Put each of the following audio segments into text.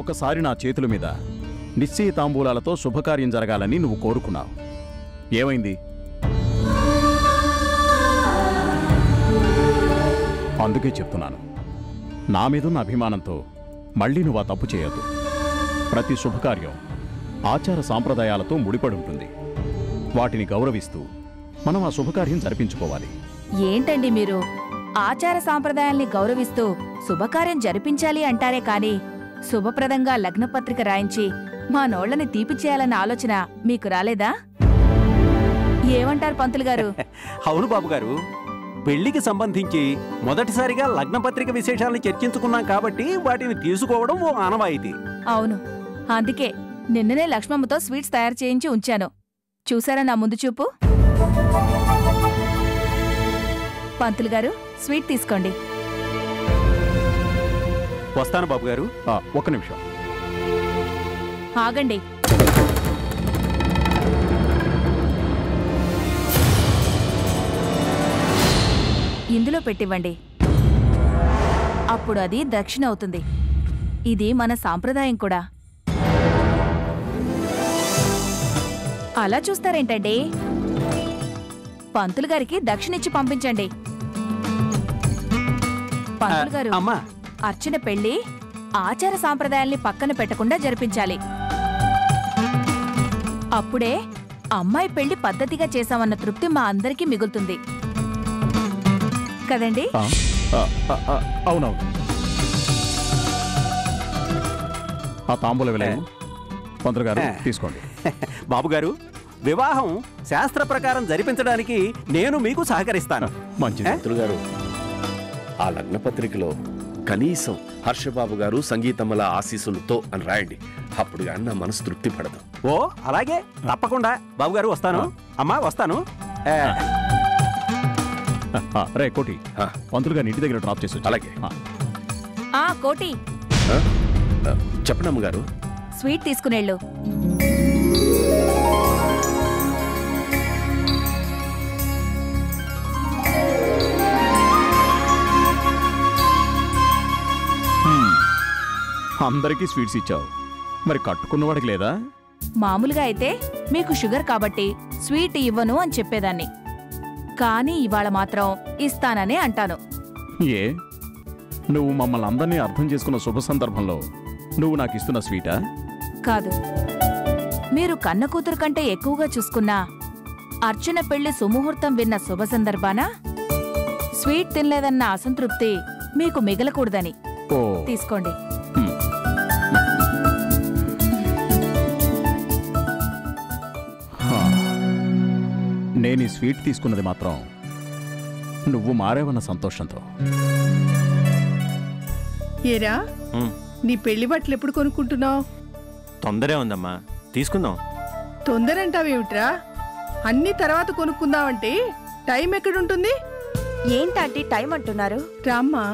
ఒకసారి నా చేతుల మీద నిశ్చయ తాంబూలాలతో శుభకార్యం జరగాలని నువ్వు కోరుకున్నావు. ఏమైంది? అందుకే చెప్తున్నాను, నా మీదున్న అభిమానంతో మళ్ళీ నువ్వు ఆ తప్పు చేయొద్దు. ప్రతి శుభకార్యం ఆచార సాంప్రదాయాలతో ముడిపడి ఉంటుంది. వాటిని గౌరవిస్తూ మనం ఆ శుభకార్యం జరిపించుకోవాలి. ఏంటండి మీరు ఆచార సాంప్రదాయాల్ని గౌరవిస్తూ శుభకార్యం జరిపించాలి అంటారే కాని శుభప్రదంగా లగ్నపత్రిక రాయించి మా నోళ్లని తీపి చేయాలన్న ఆలోచన మీకు రాలేదా? ఏమంటారు పంతులు గారు? అవును బాబు గారు, పెళ్లికి సంబంధించి మొదటిసారిగా లగ్నపత్రిక విశేషాలను చర్చించుకున్నాం కాబట్టి వాటిని తీసుకోవడం ఓ ఆనవాయితీ. అవును, అందుకే నిన్ననే లక్ష్మమ్మతో స్వీట్స్ తయారు చేయించి ఉంచాను. చూసారా నా ముందు చూపు? పంతులు గారు, స్వీట్ తీసుకోండి. వస్తాను బాబు గారు. ఒక్క నిమిషం ఆగండి. ఇందులో పెట్టివ్వండి. అప్పుడు అది దక్షిణ అవుతుంది. ఇది మన సాంప్రదాయం కూడా. అలా చూస్తారేంటండి? పంతులు గారికి దక్షిణిచ్చి పంపించండి. పంతులు గారు, అర్చన పెళ్లి ఆచార సాంప్రదాయాల్ని పక్కన పెట్టకుండా జరిపించాలి. అప్పుడే అమ్మాయి పెళ్లి పద్ధతిగా చేశామన్న తృప్తి మా అందరికీ మిగులుతుంది కదండి? అవునవును. ఆ తాంబూల విలయం పంతులు గారు తీసుకోండి. బాబు గారు, వివాహం శాస్త్ర ప్రకారం జరిపించడానికి నేను మీకు సహకరిస్తాను. మంచిది. పంతులు గారు, ఆ లగ్నపత్రికలో కనీసం హర్షబాబు గారు సంగీతమ్మల ఆశీస్సులతో అని రాయండి. అప్పుడు కానీ నా మనసు తృప్తి పడదు. ఓ అలాగే, తప్పకుండా బాబు గారు. వస్తాను అమ్మా, వస్తాను. రే కోటి, పంతులు గారిని ఇంటి దగ్గర డ్రాప్ చేసి. అలాగే. కోటి, చెప్పండి అమ్మగారు. స్వీట్ తీసుకునేళ్ళు. అందరికీ స్వీట్స్ ఇచ్చావు, మరి కట్టుకున్నవాడికి లేదా? మామూలుగా అయితే మీకు షుగర్ కాబట్టి స్వీట్ ఇవ్వను అని చెప్పేదాన్ని. కానీ ఇవాళ మాత్రం ఇస్తాననే అంటాను. ఏ, నువ్వు మమ్మల్ని అందరినీ అర్థం చేసుకున్న శుభ సందర్భంలో నువ్వు నాకు ఇస్తున్న స్వీటా? కాదు, మీరు కన్న కూతురు కంటే ఎక్కువగా చూసుకున్నా అర్చన పెళ్లి సుముహూర్తం విన్న శుభ సందర్భాన స్వీట్ తినలేదన్న అసంతృప్తి మీకు మిగలకూడదని. తీసుకోండి. నేను ఈ స్వీట్ తీసుకున్నది మాత్రం నువ్వు మారేవన్న సంతోషంతో. ఏరా, నీ పెళ్లి బట్టలు ఎప్పుడు కొనుక్కుంటున్నావు? తొందరే ఉందమ్మా, తీసుకుందాం. తొందరంటావేమిట్రా? అన్ని తర్వాత కొనుక్కుందామంటే టైం ఎక్కడుంటుంది? ఏంటంటే టైం అంటున్నారు? రామ్మా.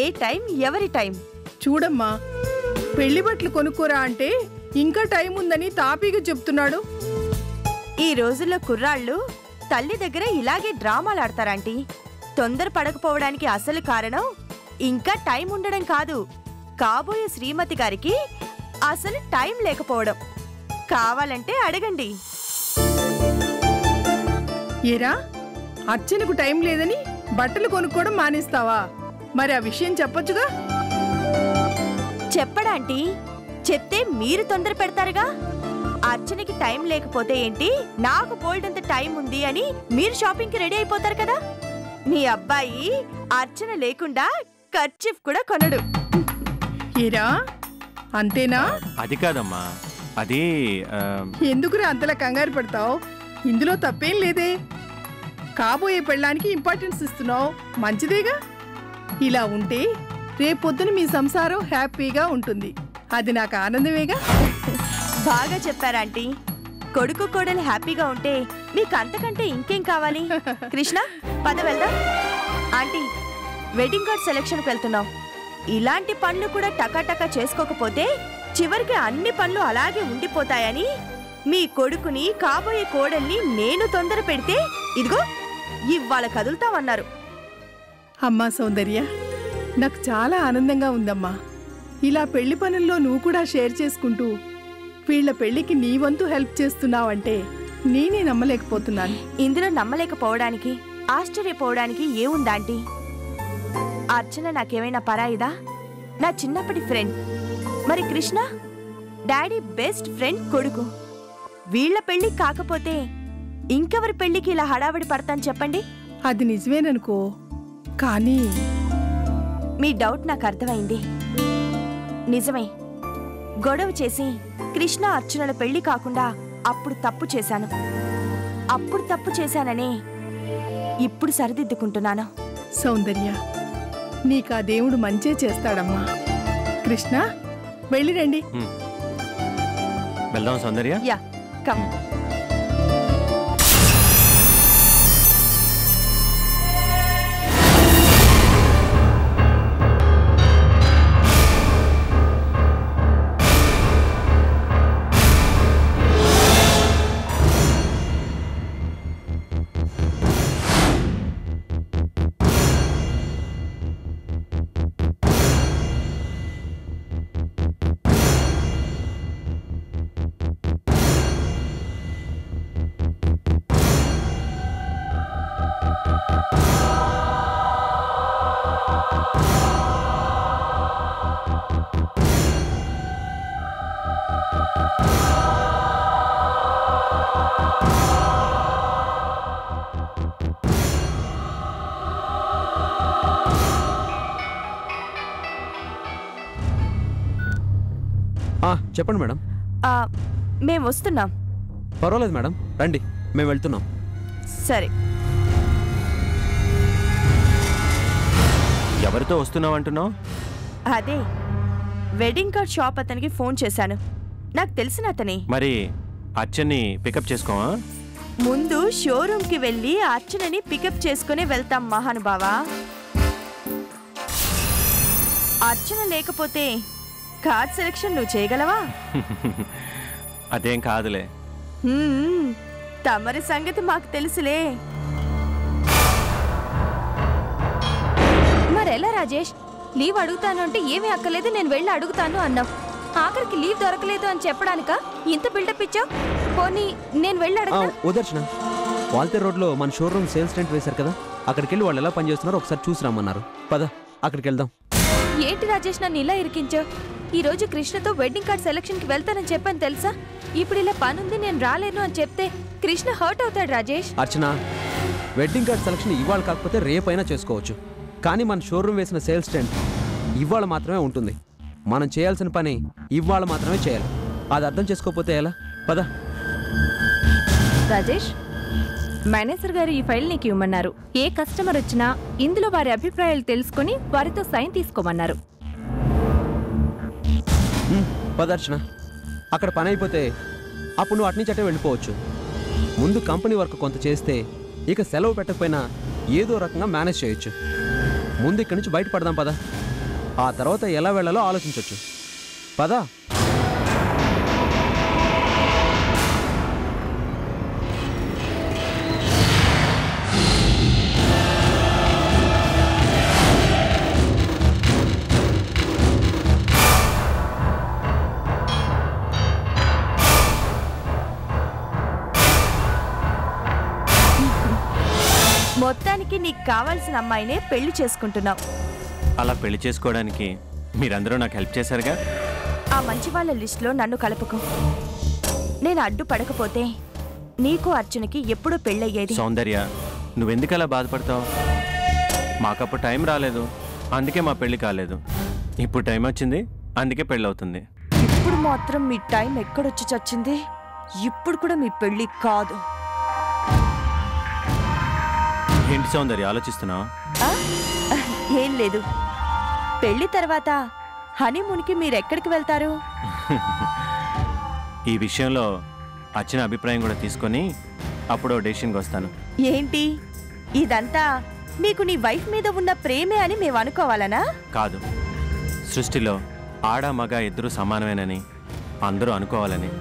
ఏ టైం? ఎవరి టైం? చూడమ్మా, పెళ్లి బట్టలు కొనుక్కోరా అంటే ఇంకా టైం ఉందని తాపీగా చెప్తున్నాడు. ఈ రోజుల్లో కుర్రాళ్ళు తల్లి దగ్గర ఇలాగే డ్రామాలు ఆడతారంటీ. తొందర పడకపోవడానికి అసలు కారణం ఇంకా టైం ఉండడం కాదు, కాబోయే శ్రీమతి గారికి అసలు టైం లేకపోవడం. కావాలంటే అడగండి. ఏరా, అర్చనకు టైం లేదని బట్టలు కొనుక్కోవడం మానేస్తావా? మరి ఆ విషయం చెప్పొచ్చుగా. చెప్పడాంటీ, చెప్తే మీరు తొందర పెడతారుగా. అర్చనకి టైం లేకపోతే ఏంటి, నాకు బోల్డంత టైం ఉంది అని మీరు షాపింగ్కి రెడీ అయిపోతారు కదా. మీ అబ్బాయి అర్చన లేకుండా కర్చీఫ్ కూడా కొనడు. ఏరా, అంతేనా? అది కాదమ్మా, అది ఎందుకురా అంతలా కంగారు పడతావు? ఇందులో తప్పేం లేదే. కాబోయే పెళ్ళానికి ఇంపార్టెన్స్ ఇస్తున్నావు, మంచిదేగా. ఇలా ఉంటే రేపొద్దున మీ సంసారం హ్యాపీగా ఉంటుంది. అది నాకు ఆనందమేగా. బాగా చెప్పారాంటీ. కొడుకు కోడలు హ్యాపీగా ఉంటే మీకు అంతకంటే ఇంకేం కావాలి? కృష్ణ, పద వెళ్దాం. ఆంటీ, వెడ్డింగ్ కార్డ్ సెలెక్షన్కి వెళ్తున్నాం. ఇలాంటి పనులు కూడా టకాటకా చేసుకోకపోతే చివరికి అన్ని పనులు అలాగే ఉండిపోతాయని మీ కొడుకుని కాబోయే కోడల్ని నేను తొందర పెడితే ఇదిగో ఇవాళ కదులుతామన్నారు. అమ్మా సౌందర్య, నాకు చాలా ఆనందంగా ఉందమ్మా. ఇలా పెళ్లి పనుల్లో నువ్వు కూడా షేర్ చేసుకుంటూ వీళ్ళ పెళ్లికి నీ వంతు హెల్ప్ చేస్తున్నావంటే నేనే నమ్మలేకపోతున్నాను. ఇందులో నమ్మలేకపోవడానికి ఆశ్చర్యపోవడానికి ఏముందాంటీ? అర్చన నాకేమైనా పరాయిదా? నా చిన్నప్పటి ఫ్రెండ్. మరి కృష్ణ డాడీ బెస్ట్ ఫ్రెండ్ కొడుకు. వీళ్ల పెళ్లి కాకపోతే ఇంకెవరి పెళ్లికి ఇలా హడావిడి పడతాను చెప్పండి? అది నిజమేననుకో, కానీ మీ డౌట్ నాకు అర్థమైంది. నిజమే, గొడవ చేసి కృష్ణ అర్చనల పెళ్లి కాకుండా అప్పుడు తప్పు చేశాను. అప్పుడు తప్పు చేశాననే ఇప్పుడు సరిదిద్దుకుంటున్నాను. సౌందర్య, నీకా దేవుడు మంచే చేస్తాడమ్మా. కృష్ణ, వెళ్ళిరండి. వెళ్దాం సౌందర్య. Yeah, come. చెప్పండి మేడం. మేము వస్తున్నాం. పర్వాలేదు మేడం, రండి, మేము వెళ్తున్నాం. సరే. ఎవరితో వస్తున్నావు అంటున్నావు? అదే వెడ్డింగ్ కార్డ్ షాప్ అతనికి ఫోన్ చేశాను. నాకు తెలిసిన అతనే. మరి అర్చన్ని పికప్ చేసుకోవా? ముందు షోరూమ్కి వెళ్ళి అర్చనని పికప్ చేసుకుని వెళ్తాం మహానుభావా. అర్చన లేకపోతే కార్డ్ సెలెక్షన్ నువ్వు చేయగలవా? అదేం కాదులే. తమరి సంగతి మాకు తెలుసులే. మరెలా రాజేష్? లీవ్ అడుగుతాను అంటే ఏమీ అక్కర్లేదు, నేను వెళ్ళి అడుగుతాను అన్నావు. ఆఖరికి లీవ్ దొరకలేదు అని చెప్పడానిక ఇంత బిల్డప్ ఇచ్చావు? పోనీ నేను వెళ్ళి అడగనా? ఓదర్శన, వాల్తేర్ రోడ్లో మన షోరూమ్ సేల్స్ టెంట్ వేశారు కదా, అక్కడికి వెళ్ళి వాళ్ళు ఎలా పనిచేస్తున్నారో ఒకసారి చూసి రమ్మన్నారు. పద, అక్కడికి వెళ్దాం. ఏంటి రాజేష్ నన్ను ఇలా ఇరికించావు? ఈ రోజు కృష్ణతో వెడ్డింగ్ కార్డ్ సెలక్షన్కి వెళ్తానని చెప్పాను తెలుసా? ఇప్పుడు ఇలా పనుంది నేను రాలేను అని చెప్తే కృష్ణ హర్ట్ అవుతాడు రాజేష్. అర్చన, వెడ్డింగ్ కార్డ్ సెలక్షన్ ఇవాళ కాకపోతే రేపైనా చేసుకోవచ్చు, కానీ మన షోరూమ్ వేసిన సేల్స్ టెంట్ ఇవాళ మాత్రమే ఉంటుంది. మనం చేయాల్సిన పని ఇవాళ మాత్రమే చేయాలి. అది అర్థం చేసుకోకపోతే ఎలా? పద. రాజేష్, మేనేజర్ గారు ఈ ఫైల్ నీకు ఇవ్వమన్నారు. ఏ కస్టమర్ వచ్చినా ఇందులో వారి అభిప్రాయాలు తెలుసుకుని వారితో సైన్ తీసుకోమన్నారు. పదర్శన, అక్కడ పని అయిపోతే అప్పుడు నువ్వు అట్నుంచి అట్టే వెళ్ళిపోవచ్చు. ముందు కంపెనీ వర్క్ కొంత చేస్తే ఇక సెలవు పెట్టకపోయినా ఏదో రకంగా మేనేజ్ చేయొచ్చు. ముందు ఇక్కడి నుంచి బయటపడదాం పద. ఆ తర్వాత ఎలా వెళ్ళాలో ఆలోచించవచ్చు. పదా. మొత్తానికి నీకు కావాల్సిన అమ్మాయినే పెళ్లి చేసుకుంటున్నావు. అలా పెళ్లి చేసుకోవడానికి మీరందరూ నాకు హెల్ప్ చేశారుగా. ఆ మంచి వాళ్ళ లిస్టులో నన్ను కలుపుకో. నేను అడ్డుపడకపోతే నీకు అర్జునకి ఎప్పుడూ పెళ్ళయ్యేది. సౌందర్య, నువ్వెందుకు అలా బాధపడతావు? మాకప్పుడు టైం రాలేదు, అందుకే మా పెళ్లి కాలేదు. ఇప్పుడు టైం వచ్చింది, అందుకే పెళ్ళి అవుతుంది. ఇప్పుడు మాత్రం మీ టైం ఎక్కడొచ్చి చచ్చింది? ఇప్పుడు కూడా మీ పెళ్లి కాదు. ఏంటి సౌందర్య ఆలోచిస్తున్నావు? ఏం లేదు. పెళ్లి తర్వాత హనీమూన్కి మీరెక్కడికి వెళ్తారు? ఈ విషయంలో అర్చన అభిప్రాయం కూడా తీసుకొని అప్పుడు డెసిషన్కి వస్తాను. ఏంటి ఇదంతా మీకు నీ వైఫ్ మీద ఉన్న ప్రేమే అని మేము అనుకోవాలనా? కాదు, సృష్టిలో ఆడ మగ ఇద్దరు సమానమేనని అందరూ అనుకోవాలని.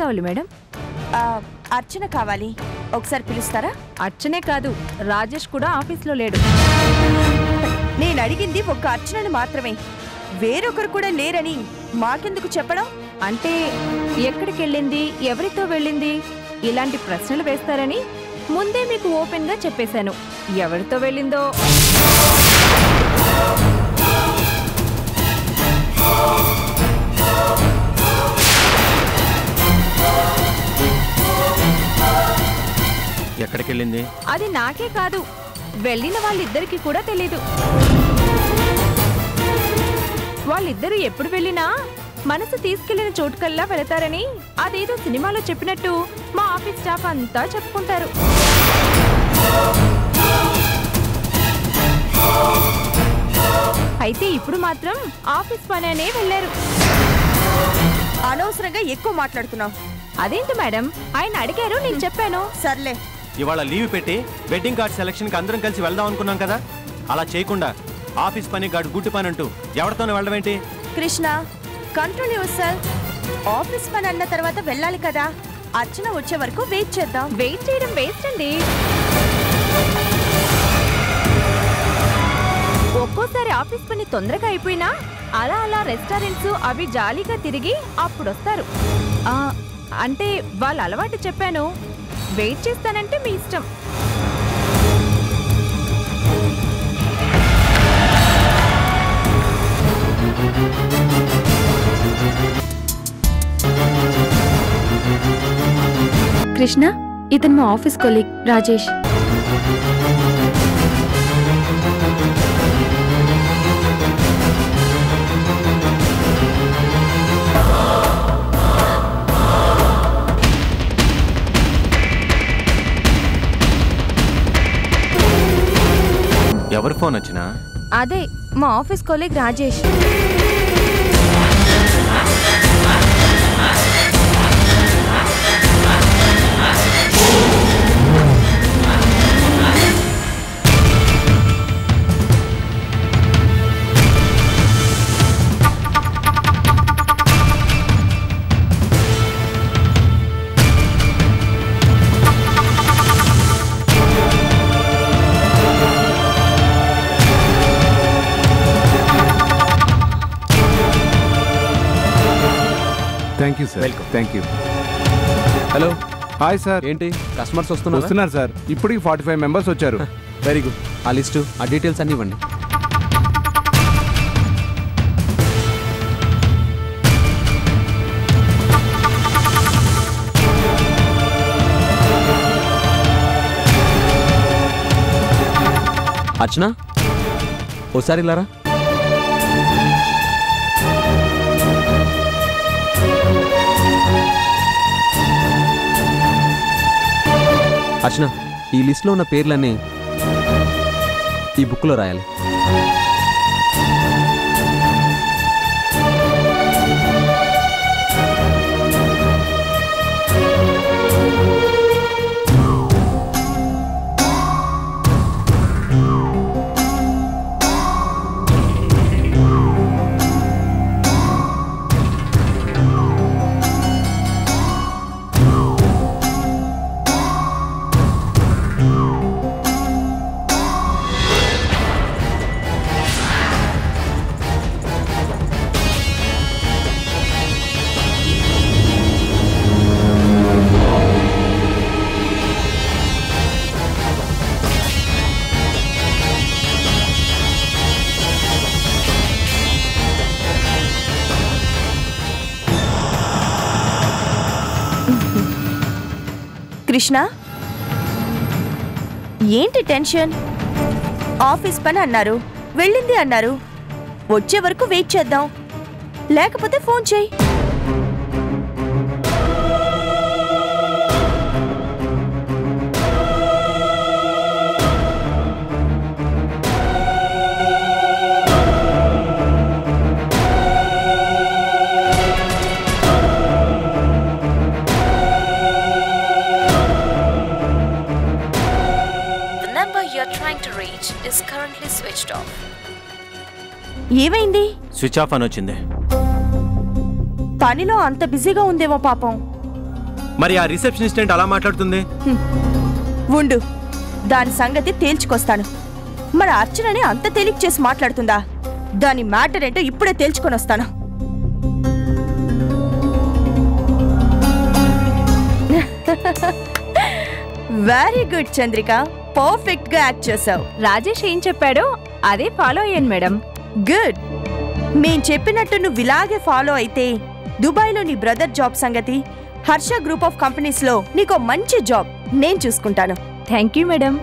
కావాలి మేడం? అర్చన కావాలి, ఒకసారి పిలుస్తారా? అర్చనే కాదు, రాజేష్ కూడా ఆఫీస్లో లేడు. నేను అడిగింది ఒక అర్చనని మాత్రమే, వేరొకరు కూడా లేరని మాకెందుకు చెప్పడం? అంటే ఎక్కడికి వెళ్ళింది, ఎవరితో వెళ్ళింది ఇలాంటి ప్రశ్నలు వేస్తారని ముందే మీకు ఓపెన్గా చెప్పేశాను. ఎవరితో వెళ్ళిందో ఎక్కడికెళ్ళింది అది నాకే కాదు, వెళ్ళిన వాళ్ళిద్దరికీ కూడా తెలీదు. వాళ్ళిద్దరూ ఎప్పుడు వెళ్ళినా మనసు తీసుకెళ్లిన చోటుకల్లా వెళతారని అదేదో సినిమాలో చెప్పినట్టు మా ఆఫీస్ స్టాఫ్ అంతా చెప్పుకుంటారు. అయితే ఇప్పుడు మాత్రం ఆఫీస్ పని అనే వెళ్ళారు. అనవసరంగా ఎక్కువ మాట్లాడుతున్నావు. అదేంటి మేడం, ఆయన అడిగారు, నేను చెప్పాను. సర్లే, ఇవాళ లీవ్ పెట్టి వెడ్డింగ్ కార్డ్ సెలక్షన్కి అందరం కలిసి వెళ్దాం అనుకున్నాం కదా, అలా చేయకుండా ఆఫీస్ పని గాడు గుడ్డు పని అంటూ ఎవరితోనే వెళ్ళడం ఏంటి? Krishna, control your self. Office పని అన్న తర్వాత వెళ్ళాలి కదా, అర్చన వచ్చే వరకు వెయిట్ చేద్దాం. వెయిట్ చేయడం వేస్ట్ అండి. ఒక్కోసారి ఆఫీస్ పని తొందరగా అయిపోయినా అలా అలా రెస్టారెంట్స్ అవి జాలీగా తిరిగి అప్పుడొస్తారు. అంటే వాళ్ళ అలవాటు చెప్పాను, వెయిట్ చేస్తానంటే మీ ఇష్టం. కృష్ణ, ఇతను మా ఆఫీస్ కొలీగ్ రాజేష్. ఎవరి ఫోన్ వచ్చినా? అదే మా office colleague Rajesh. Thank you sir. Welcome. Thank you. Hello, hi sir. ఏంటి కస్టమర్స్ వస్తున్నారు సార్, ఇప్పటికి 45 మెంబర్స్ వచ్చారు. Very good. ఆ లిస్టు, ఆ డీటెయిల్స్ అన్నీ ఇవ్వండి. అర్చన, ఓసారి ఇలారా. అర్చన, ఈ లిస్ట్లో ఉన్న పేర్లన్నీ ఈ బుక్లో రాయాలి. కృష్ణ, ఏంటి టెన్షన్? ఆఫీస్ పని అన్నారు, వెళ్ళింది అన్నారు, వచ్చే వరకు వెయిట్ చేద్దాం, లేకపోతే ఫోన్ చేయి. ఏమైంది? స్విచ్ ఆఫ్ అని వచ్చింది. పనిలో అంత బిజీగా ఉందేమో పాపం. మరి ఆ రిసెప్షనిస్ట్ అలా మాట్లాడుతుంది? ఉండు, దాని సంగతి తేల్చుకొస్తాను. మరి అర్చనని అంత తేలిక చేసి మాట్లాడుతుందా? దాని మ్యాటర్ ఏంటో ఇప్పుడే తేల్చుకొని వస్తాను. వెరీ గుడ్ చంద్రిక, పర్ఫెక్ట్ గా యాక్ట్ చేసావు. రాజేష్ ఏం చెప్పాడో అదే ఫాలో అయ్యాను మేడం. గుడ్. మేం చెప్పినట్టు నువ్వు ఇలాగే ఫాలో అయితే దుబాయ్లో నీ బ్రదర్ జాబ్ సంగతి, హర్ష గ్రూప్ ఆఫ్ కంపెనీస్లో నీకో మంచి జాబ్ నేను చూసుకుంటాను. Thank you madam.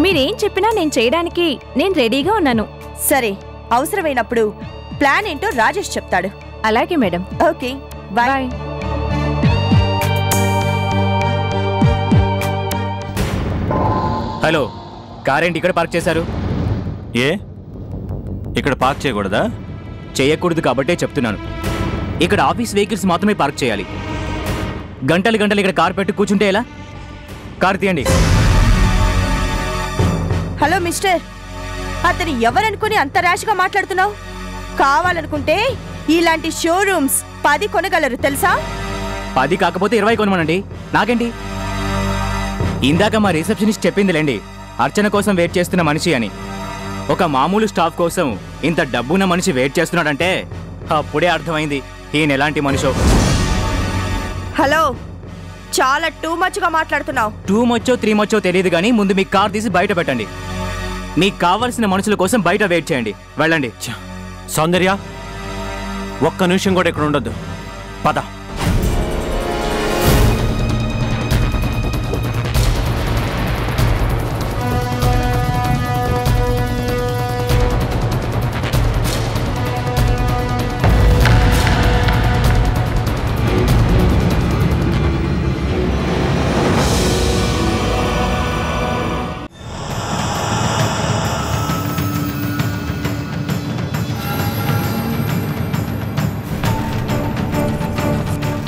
మీరేం చెప్పినా నేను చేయడానికి నేను రెడీగా ఉన్నాను. సరే, అవసరమైనప్పుడు ప్లాన్ ఏంటో రాజేష్ చెప్తాడు. అలాగే madam. Okay, bye. Hello, car ఏంటి ఇక్కడ పార్క్ చేశారు? ఏ ఇక్కడ పార్క్ చేయకూడదా? చేయకూడదు కాబట్టే చెప్తున్నాను. ఇక్కడ ఆఫీస్ వెహికల్స్ మాత్రమే పార్క్ చేయాలి. గంటలు గంటలు ఇక్కడ కార్ పెట్టి కూర్చుంటే ఎలా? కార్ తీయండి. హలో మిస్టర్, అతను ఎవరనుకుని అంత ర్యాష్గా మాట్లాడుతున్నావు? కావాలనుకుంటే ఇలాంటి షోరూమ్స్ 10 కొనగలరు తెలుసా? 10 కాకపోతే 20 కొనమనండి, నాకేంటి? ఇందాక మా రిసెప్షనిస్ట్ చెప్పిందిలేండి, అర్చన కోసం వెయిట్ చేస్తున్న మనిషి అని. ఒక మామూలు స్టాఫ్ కోసం ఇంత డబ్బున్న మనిషి వెయిట్ చేస్తున్నాడంటే అప్పుడే అర్థమైంది ఈయన ఎలాంటి మనిషో. హలో, చాలా టూ మచ్ గా మాట్లాడుతున్నావు. 2 మచ్చో 3 మచ్చో తెలియదు కానీ ముందు మీ కార్ తీసి బయట పెట్టండి. మీకు కావాల్సిన మనుషుల కోసం బయట వెయిట్ చేయండి, వెళ్ళండి. సౌందర్య, ఒక్క నిమిషం కూడా ఇక్కడ ఉండొద్దు, పద.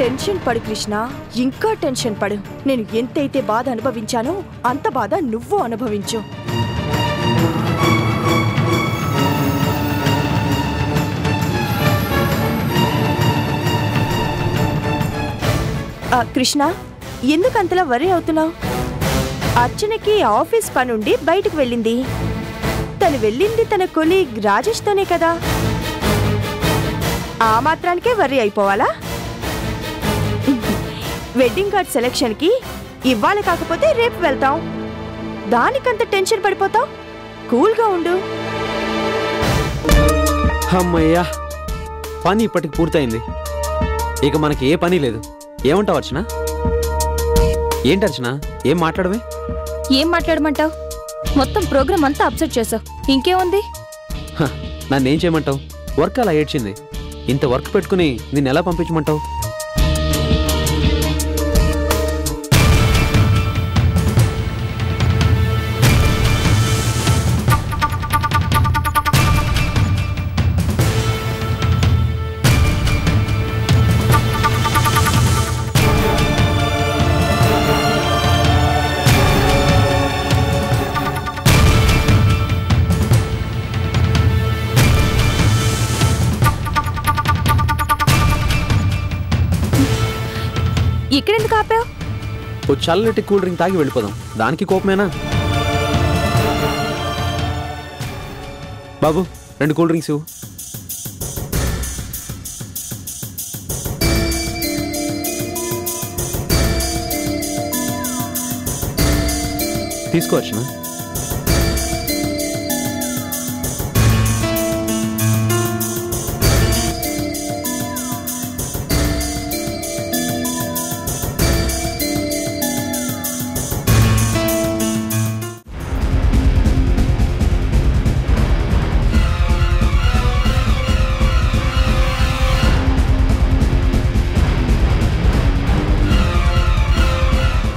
టెన్షన్ పడు కృష్ణ, ఇంకా టెన్షన్ పడు. నేను ఎంతైతే బాధ అనుభవించానో అంత బాధ నువ్వు అనుభవించు. కృష్ణ, ఎందుకు అంతలా వరి అవుతున్నావు? అర్చనకి ఆఫీస్ పనుండి బయటకు వెళ్ళింది. తను వెళ్ళింది తన కొలీగ్ రాజేష్తోనే కదా. ఆ మాత్రానికే వరి అయిపోవాలా? వెడ్డింగ్ కార్డ్ సెలెక్షన్కి ఇవాళ కాకపోతే రేపు వెళ్తాం. దానికంత టెన్షన్ పడిపోతావు? కూల్గా ఉండు. అమ్మయ్యా, పని ఇప్పటికి పూర్తయింది. ఇక మనకి ఏ పని లేదు. ఏమంటావు అర్చన? ఏంటి అర్చన, ఏం మాట్లాడవే? ఏం మాట్లాడమంటావు? మొత్తం ప్రోగ్రామ్ అంతా అప్సెట్ చేసావు. ఇంకేముంది? నన్నేం చేయమంటావు? వర్క్ అలా ఏడ్చింది. ఇంత వర్క్ పెట్టుకుని నిన్ను ఎలా పంపించమంటావు? ఇక్కడెందుకు ఆపావు? ఓ చల్లటి కూల్ డ్రింక్ తాగి వెళ్ళిపోదాం. దానికి కోపమేనా? బాబు, 2 కూల్ డ్రింక్స్ ఇవ్వు. తీసుకోవచ్చునా?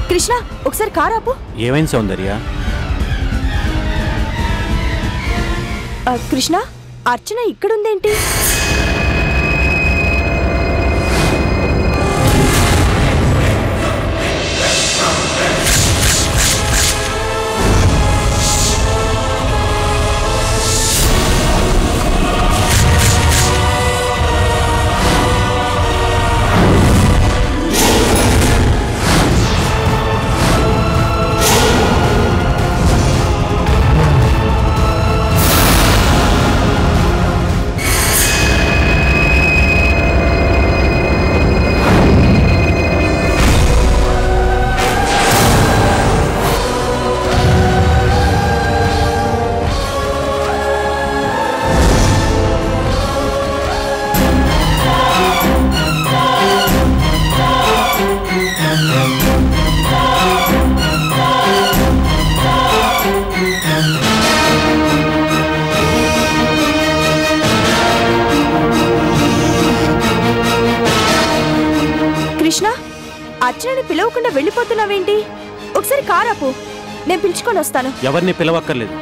కృష్ణ, ఒకసారి కారు ఆపు. ఏమైంది సౌందర్య? కృష్ణ, అర్చన ఇక్కడుందేంటి? కృష్ణ, అర్చనని పిలవకుండా వెళ్ళిపోతున్నావేంటి? ఒకసారి కారాపు, నేను పిలుచుకొని వస్తాను. ఎవరిని పిలవక్కర్లేదు.